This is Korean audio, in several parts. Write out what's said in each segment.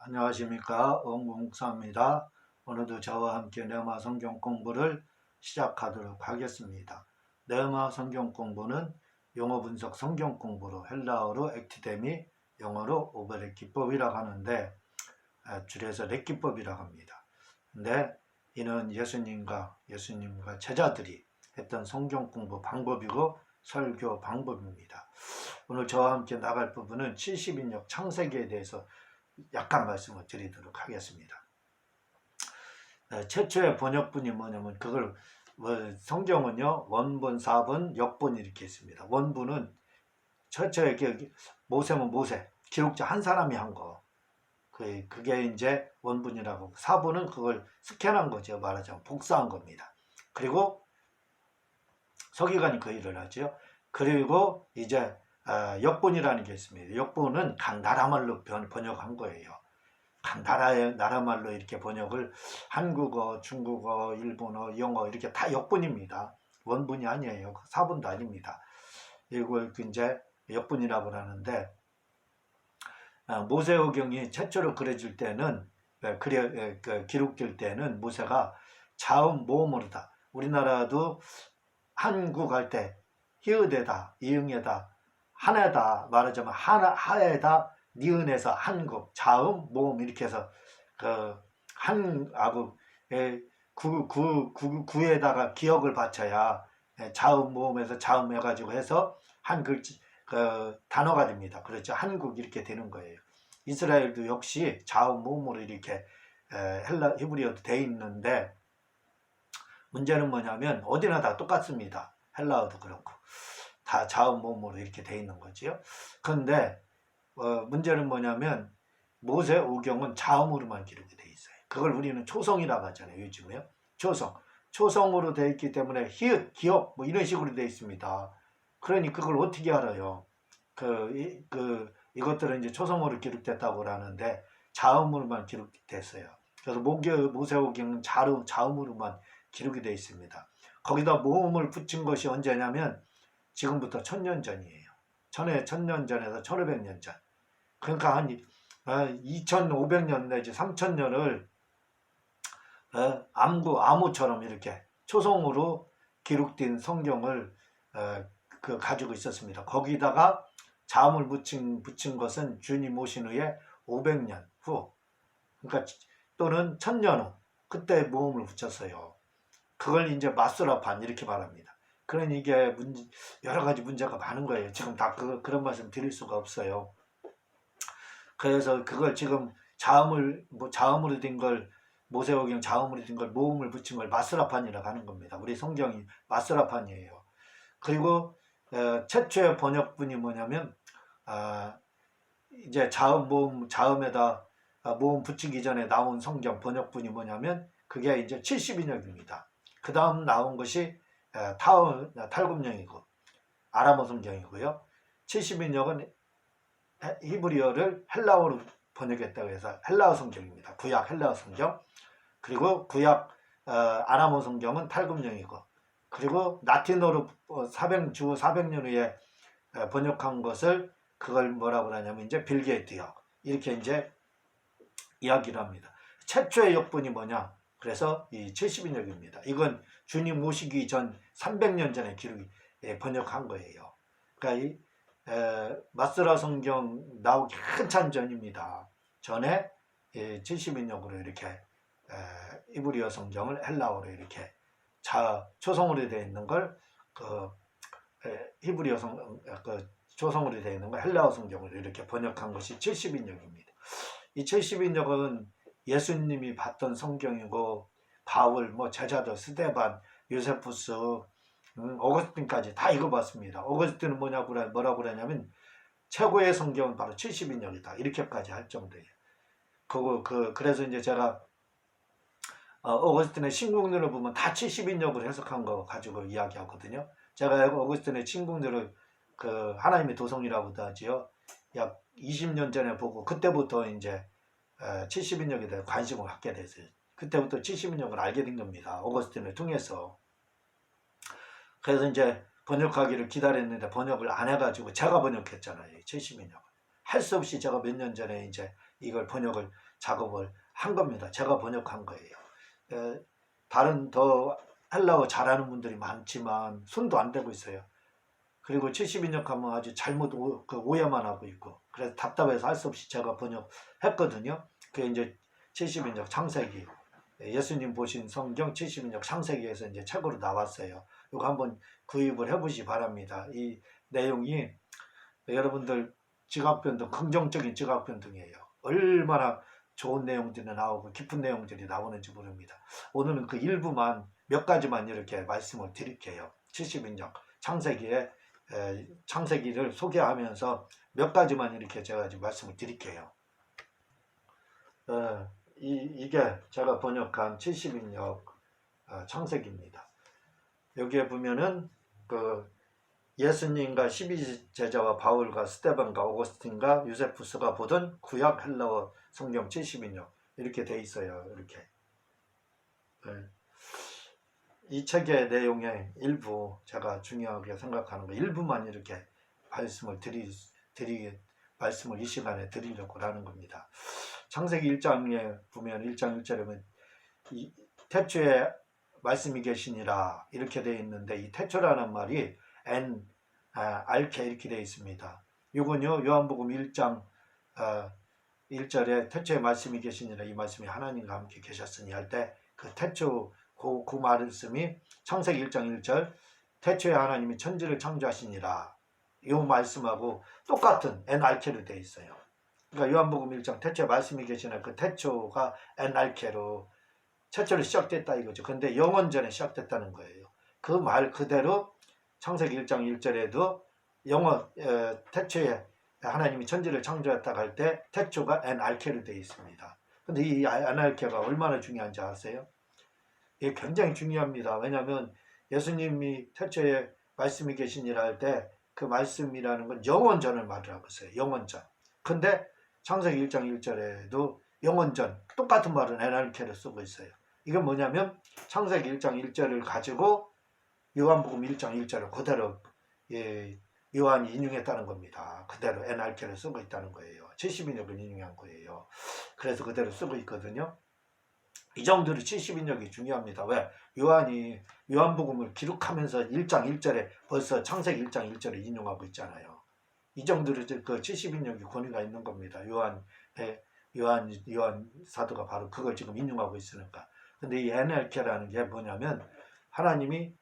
안녕하십니까, 원국목사입니다. 오늘도 저와 함께 네마 성경 공부를 시작하도록 하겠습니다. 네마 성경 공부는 영어 분석 성경 공부로 헬라어로 액티데미, 영어로 오버렛 기법이라고 하는데 줄여서 렛 기법이라고 합니다. 근데 이는 예수님과 제자들이 했던 성경 공부 방법이고 설교 방법입니다. 오늘 저와 함께 나갈 부분은 70인역 창세기에 대해서 약간 말씀을 드리도록 하겠습니다. 최초의 번역본이 뭐냐면 성경은요 원본, 사본, 역본 이렇게 있습니다. 원본은 최초의 모세면 모세 기록자 한 사람이 한 거, 그게 이제 원본이라고. 사본은 그걸 스캔한 거죠. 말하자면 복사한 겁니다. 그리고 서기관이 그 일을 하죠. 그리고 이제 역본이라는 게 있습니다. 역본은 각 나라 말로 번역한 거예요. 각 나라의 나라 말로 이렇게 번역을, 한국어, 중국어, 일본어, 영어 이렇게 다 역본입니다. 원본이 아니에요. 사본도 아닙니다. 이걸 이제 역본이라고 하는데, 모세오경이 최초로 그려질 때는, 기록될 때는 모세가 자음 모음으로다. 우리나라도 한국 할 때 히읗에다, 이응에다, 하나다 말하자면 하에다, 니은에서 한국, 자음, 모음 이렇게 해서 한하고 구에다가 기억을 바쳐야 자음, 모음에서 자음 해가지고 해서 한 글자 단어가 됩니다. 그렇죠. 한국 이렇게 되는 거예요. 이스라엘도 역시 자음, 모음으로 이렇게 히브리어도 돼 있는데, 문제는 뭐냐면 어디나 다 똑같습니다. 헬라어도 그렇고 다 자음, 모음으로 이렇게 돼 있는 거지요. 그런데 문제는 뭐냐면 모세오경은 자음으로만 기록이 돼 있어요. 그걸 우리는 초성이라고 하잖아요. 요즘에요. 초성으로 돼 있기 때문에 히읗, 기억 뭐 이런 식으로 돼 있습니다. 그러니 그걸 어떻게 알아요? 이것들은 이제 초성으로 기록됐다고 하는데 자음으로만 기록됐어요. 그래서 모세오경은 자음으로만 기록이 되어 있습니다. 거기다 모음을 붙인 것이 언제냐면 지금부터 1000년 전이에요. 천년 전에서 1500년 전. 그러니까 한 2500년 내지 3000년을 암무처럼 이렇게 초성으로 기록된 성경을 가지고 있었습니다. 거기다가 자음을 붙인 것은 주님 오신 후에 500년 후, 그러니까 또는 1000년 후, 그때 모음을 붙였어요. 그걸 이제 마스라판 이렇게 말합니다. 그러니 이게 여러 가지 문제가 많은 거예요. 지금 다 그런 말씀 드릴 수가 없어요. 그래서 그걸 지금 자음으로 된 걸, 모세오경 자음으로 된 걸 모음을 붙인 걸 마스라판이라고 하는 겁니다. 우리 성경이 마스라판이에요. 그리고 최초의 번역본이 뭐냐면 이제 자음에다 모음 붙이기 전에 나온 성경 번역본이 뭐냐면 그게 이제 70인역입니다. 그 다음 나온 것이 탈굽령이고 아람어 성경이고요. 70인역은 히브리어를 헬라어로 번역했다고 해서 헬라어 성경입니다. 구약 헬라어 성경. 그리고 구약 아람어 성경은 탈굽령이고, 그리고 라틴어로 주 400년 후에 번역한 것을, 그걸 뭐라고 하냐면 이제 빌게이트역 이렇게 이제 이야기를 합니다. 최초의 역본이 뭐냐? 그래서 이 70인역입니다. 이건 주님 오시기 전 300년 전에 번역한 거예요. 그러니까 이 마스라 성경 나오기 한참 전입니다. 전에 70인역으로 이렇게 이브리어 성경을 헬라어로 이렇게 초성으로 되어 있는 걸 히브리어 초성으로 되어 있는 걸 헬라어 성경으로 이렇게 번역한 것이 70인역입니다. 이 70인역은 예수님이 봤던 성경이고, 바울, 제자들, 스데반, 요세푸스, 어거스틴까지 다 읽어봤습니다. 어거스틴은 뭐라고 그러냐면 최고의 성경은 바로 70인역이다 이렇게까지 할 정도예요. 그래서 이제 제가 어거스틴의 신국률을 보면 다 70인역으로 해석한 거 가지고 이야기하거든요. 제가 어거스틴의 신국률을 하나님의 도성이라고도 하지요. 약 20년 전에 보고 그때부터 이제 70인역에 대해 관심을 갖게 됐어요. 그때부터 70인역을 알게 된 겁니다. 어거스틴을 통해서. 그래서 이제 번역하기를 기다렸는데 번역을 안 해가지고 제가 번역했잖아요. 70인역을. 할 수 없이 제가 몇 년 전에 이제 이걸 번역을 작업을 한 겁니다. 제가 번역한 거예요. 다른 더 헬라어 잘하는 분들이 많지만 손도 안 대고 있어요. 그리고 70인역 하면 아주 잘못 오해만 하고 있고, 그래서 답답해서 할 수 없이 제가 번역했거든요. 그게 이제 70인역 창세기, 예수님 보신 성경 70인역 창세기에서 이제 책으로 나왔어요. 이거 한번 구입을 해보시기 바랍니다. 이 내용이 여러분들 지각변동, 긍정적인 지각변동이에요. 얼마나 좋은 내용들이 나오고 깊은 내용들이 나오는지 모릅니다. 오늘은 그 일부만, 몇 가지만 이렇게 말씀을 드릴게요. 70인역 창세기를 소개하면서 몇 가지만 이렇게 제가 지금 말씀을 드릴게요. 이게 제가 번역한 70인역 창세기입니다. 여기에 보면은 그 예수님과 12제자와 바울과 스데반과 오거스틴과 유세푸스가 보던 구약 헬라어 성경 70인역 이렇게 돼 있어요. 이렇게. 이 책의 내용의 일부, 제가 중요하게 생각하는 거 일부만 이렇게 말씀을 말씀을 이 시간에 드리려고 하는 겁니다. 창세기 1장에 보면 1장 1절에 보면 태초에 말씀이 계시니라 이렇게 되어 있는데, 이 태초라는 말이 알케 이렇게 되어 있습니다. 이건요, 요한복음 1장 1절에 태초에 말씀이 계시니라, 이 말씀이 하나님과 함께 계셨으니 할 때 그 태초 그 말씀이 창세기 1장 1절 태초에 하나님이 천지를 창조하시니라, 이 말씀하고 똑같은 알케로 되어 있어요. 그러니까 요한복음 1장 태초에 말씀이 계시나 그 태초가 알케로 최초로 시작됐다 이거죠. 근데 영원전에 시작됐다는 거예요. 그 말 그대로 창세기 1장 1절에도 태초에 하나님이 천지를 창조했다고 할 때 태초가 알케로 되어 있습니다. 근데 이 알케가 얼마나 중요한지 아세요? 이게 굉장히 중요합니다. 왜냐하면 예수님이 태초에 말씀이 계시니라 할 때 그 말씀이라는 건 영원전을 말하고 있어요. 영원전. 근데 창세기 1장 1절에도 영원전 똑같은 말은 알케로 쓰고 있어요. 이건 뭐냐면 창세기 1장 1절을 가지고 요한복음 1장 1절을 그대로 요한이 인용했다는 겁니다. 그대로 알케를 쓰고 있다는 거예요. 70인역을 인용한 거예요. 그래서 그대로 쓰고 있거든요. 이 정도로 70인역이 중요합니다. 왜? 요한이 요한복음을 기록하면서 1장 1절에 벌써 창세기 1장 1절을 인용하고 있잖아요. 이 정도로 그 70인역이 권위가 있는 겁니다. 요한 사도가 바로 그걸 지금 인용하고 있으니까. 근데 이 알케라는 게 뭐냐면 하나님이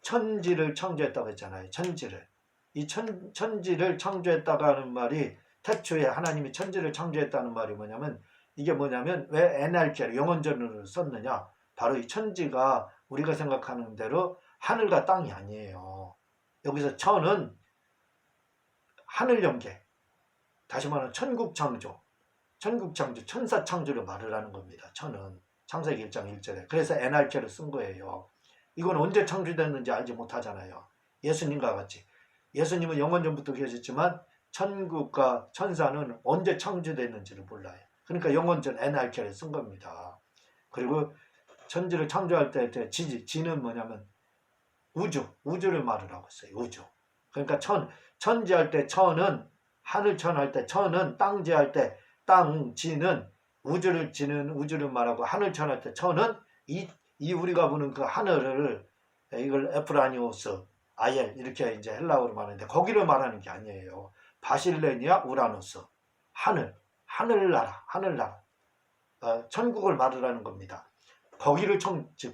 천지를 창조했다고 했잖아요. 천지를. 이 천지를 창조했다고 하는 말이, 태초에 하나님이 천지를 창조했다는 말이 뭐냐면, 이게 뭐냐면 왜 알케를 영원전으로 썼느냐, 바로 이 천지가 우리가 생각하는 대로 하늘과 땅이 아니에요. 여기서 천은 하늘 연계, 다시 말하면 천국 창조, 천사 창조를 말을 하는 겁니다. 천은 창세기 1장 1절에. 그래서 알케를 쓴 거예요. 이건 언제 창조됐는지 알지 못하잖아요. 예수님과 같이. 예수님은 영원전부터 계셨지만 천국과 천사는 언제 창조됐는지를 몰라요. 그러니까 영원전 알케를 쓴 겁니다. 그리고 천지를 창조할 때 지는 뭐냐면 우주를 말을 하고 있어요. 우주. 그러니까 천지할 때 천은, 하늘천 할 때 천은, 땅지할 때 지는 우주를 말하고, 하늘천 할 때 천은 이 우리가 보는 그 하늘을, 이걸 에프라니오스, 아엘 이렇게 이제 헬라어로 말하는데 거기를 말하는 게 아니에요. 바실레니아 우라노스, 하늘나라, 천국을 말하는 겁니다. 거기를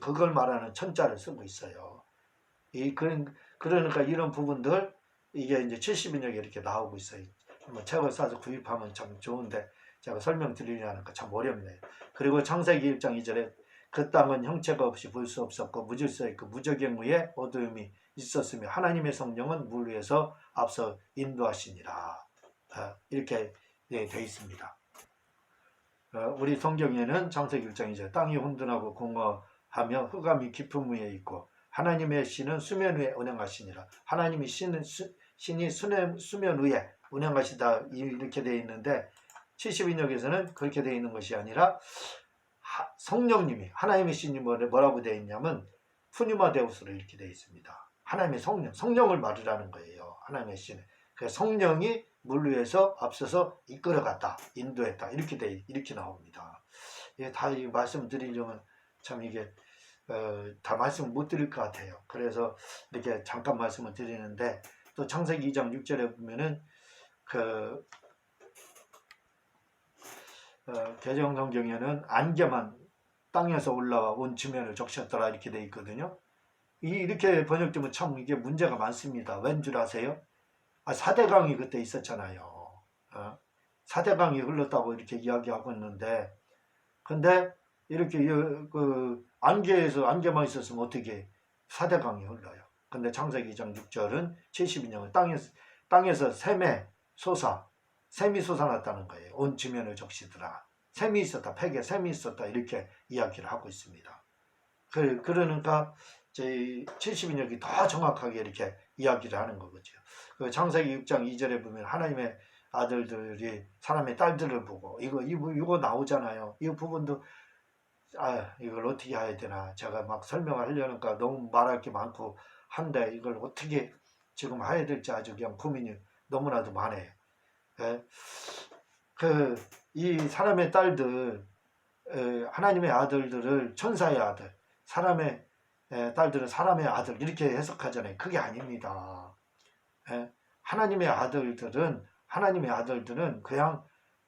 그걸 말하는 천자를 쓰고 있어요. 그러니까 이런 부분들, 이게 이제 70인역에 이렇게 나오고 있어요. 책을 사서 구입하면 참 좋은데 제가 설명드리려니까 참 어렵네요. 그리고 창세기 1장 2절에 그 땅은 형체가 없이 볼 수 없었고 무질서했고 무적행 위에 어두움이 있었으며 하나님의 성령은 물 위에서 앞서 인도하시니라. 이렇게 되어 있습니다. 우리 성경에는 창세기 1장 2절 땅이 혼돈하고 공허하며 흑암이 깊은 위에 있고 하나님의 신은 수면 위에 운행하시니라. 하나님이 신이 수면 위에 운행하시다 이렇게 되어 있는데, 70인역에서는 그렇게 되어 있는 것이 아니라 성령님이, 하나님의 신이 뭐라고 되어 있냐면 푸니마데우스로 이렇게 되어 있습니다. 하나님의 성령을 말하라는 거예요. 하나님의 신은. 그래서 성령이 물 위에서 앞서서 이끌어갔다, 인도했다 이렇게 나옵니다. 예, 다 말씀드리려면 참 이게 다 말씀을 못 드릴 것 같아요. 그래서 이렇게 잠깐 말씀을 드리는데 또 창세기 2장 6절에 보면은 그 개정 성경에는 안개만 땅에서 올라와 온 지면을 적셨더라 이렇게 돼 있거든요. 이렇게 번역되면 참 이게 문제가 많습니다. 왠 줄 아세요? 4대강이 그때 있었잖아요. 4대강이 흘렀다고 이렇게 이야기하고 있는데, 근데 이렇게 그 안개만 있었으면 어떻게 4대강이 흘러요? 근데 창세기 2장 6절은 72년은 땅에서 샘이 솟아났다는 거예요. 온 지면을 적시더라. 샘이 있었다, 팩에 샘이 있었다 이렇게 이야기를 하고 있습니다. 그러니까 저희 72년이 더 정확하게 이렇게 이야기를 하는 거죠. 그 창세기 6장 2절에 보면 하나님의 아들들이 사람의 딸들을 보고 이거 나오잖아요. 이 부분도 이걸 어떻게 해야 되나 제가 막 설명하려니까 너무 말할 게 많고 한데 이걸 어떻게 지금 해야 될지 아주 그냥 고민이 너무나도 많아요. 이 사람의 딸들, 하나님의 아들들을 천사의 아들, 사람의 딸들은 사람의 아들 이렇게 해석하잖아요. 그게 아닙니다. 하나님의 아들들은 그냥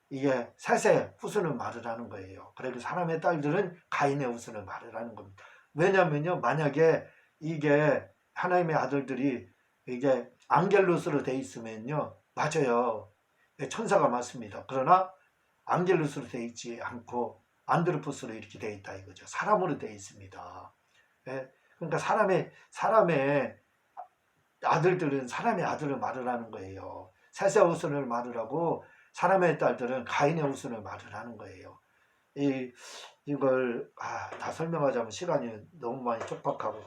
이게 셋의 후손을 말을 하는 거예요. 그리고 사람의 딸들은 가인의 후손을 말을 하는 겁니다. 왜냐면요, 만약에 이게 하나님의 아들들이 이게 앙겔루스로 돼 있으면요, 맞아요. 천사가 맞습니다. 그러나 앙겔루스로 돼 있지 않고 안드로포스로 이렇게 돼 있다 이거죠. 사람으로 돼 있습니다. 그러니까 사람의 아들들은 사람의 아들을 말을 하는 거예요. 셋의 후손을 말을 하고 사람의 딸들은 가인의 후손을 말을 하는 거예요. 이걸 다 설명하자면 시간이 너무 많이 촉박하고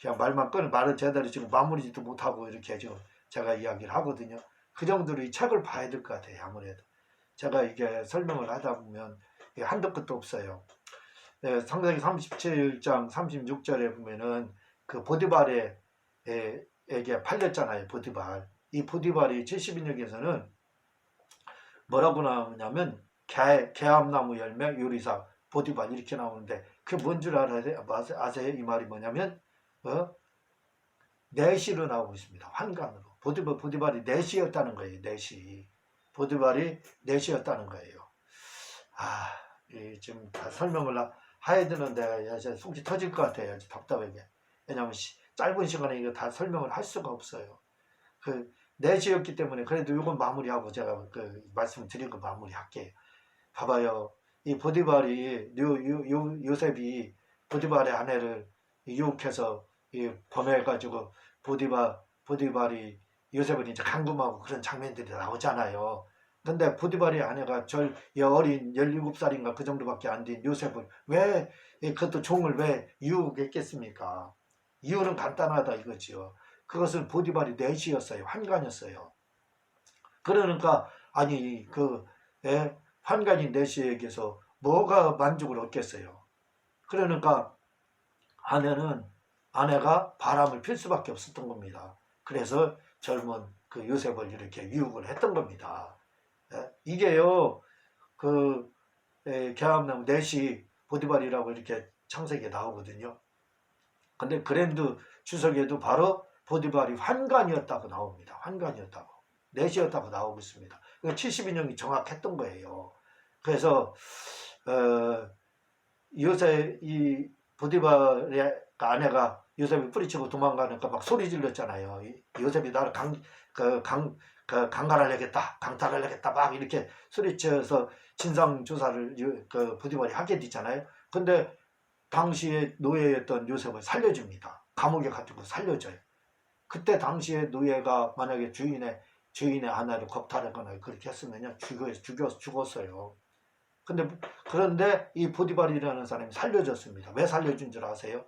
그냥 말을 제대로 지금 마무리도 못하고 이렇게 지금 제가 이야기를 하거든요. 그 정도로 이 책을 봐야 될 것 같아요. 아무래도 제가 이게 설명을 하다 보면 한도 끝도 없어요. 창세기 37장 36절에 보면은 그 보디발에게 팔렸잖아요. 보디발. 이 보디발이 70인역에서는 뭐라고 나오냐면 개암나무 열매 요리사 보디발 이렇게 나오는데 그게 뭔 줄 아세요? 이 말이 뭐냐면 내시로 나오고 있습니다. 환관으로. 보디발이 내시였다는 거예요. 내시. 보디발이 내시였다는 거예요. 지금 다 설명을 해야 되는데 속이 터질 것 같아요. 답답하게. 왜냐하면 짧은 시간에 이거 다 설명을 할 수가 없어요. 그 내시였기 때문에 그래도 이건 마무리하고 제가 그 말씀드린 거 마무리할게요. 봐봐요. 이 보디발이 요셉이 보디발의 아내를 유혹해서 범해가지고 보디발이 요셉을 이제 감금하고 그런 장면들이 나오잖아요. 근데 보디발의 아내가 어린 17살인가 그 정도밖에 안 된 요셉을 왜 그것도 종을 왜 유혹했겠습니까? 이유는 간단하다 이거지요. 그것은 보디발이 내시였어요. 환관이었어요. 그러니까 환관인 내시에게서 뭐가 만족을 얻겠어요. 그러니까 아내가 바람을 필 수밖에 없었던 겁니다. 그래서 젊은 그 요셉을 이렇게 유혹을 했던 겁니다. 이게요, 개암나무 내시 보디발이라고 이렇게 창세기에 나오거든요. 근데 그랜드 주석에도 바로 보디발이 환관이었다고 나옵니다. 환관이었다고. 내시였다고 나오고 있습니다. 72년이 정확했던 거예요. 그래서, 이 보디발의 아내가 요셉이 뿌리치고 도망가니까 막 소리 질렀잖아요. 요셉이 나를 강탈하려겠다 막 이렇게 소리쳐서 진상조사를 보디발이 하게 되잖아요. 근데 당시에 노예였던 요셉을 살려줍니다. 감옥에 가지고 살려줘요. 그때 당시에 노예가 만약에 주인의 아내를 겁탈하거나 그렇게 했으면 죽었어요. 그런데 이 보디발이라는 사람이 살려줬습니다. 왜 살려준 줄 아세요?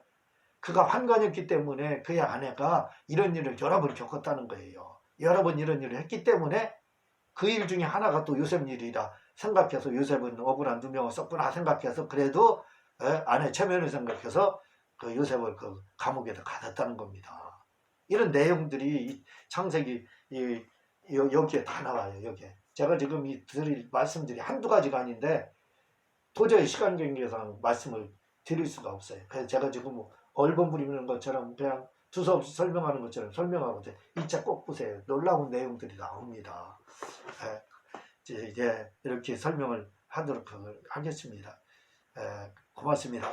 그가 환관이었기 때문에 그의 아내가 이런 일을 여러 번 겪었다는 거예요. 여러 번 이런 일을 했기 때문에 그 일 중에 하나가 또 요셉 일이라 생각해서 요셉은 억울한 누명을 썼구나 생각해서 그래도 아내 체면을 생각해서 그 요셉을 감옥에다 가뒀다는 겁니다. 이런 내용들이 창세기 여기에 다 나와요. 여기에 제가 지금 이 드릴 말씀들이 한두 가지가 아닌데 도저히 시간 관계상 말씀을 드릴 수가 없어요. 그래서 제가 지금 뭐 얼버 부리는 것처럼 그냥 두서없이 설명하는 것처럼 설명하거든요. 이 책 꼭 보세요. 놀라운 내용들이 나옵니다. 이제 이렇게 설명을 하도록 하겠습니다. 고맙습니다.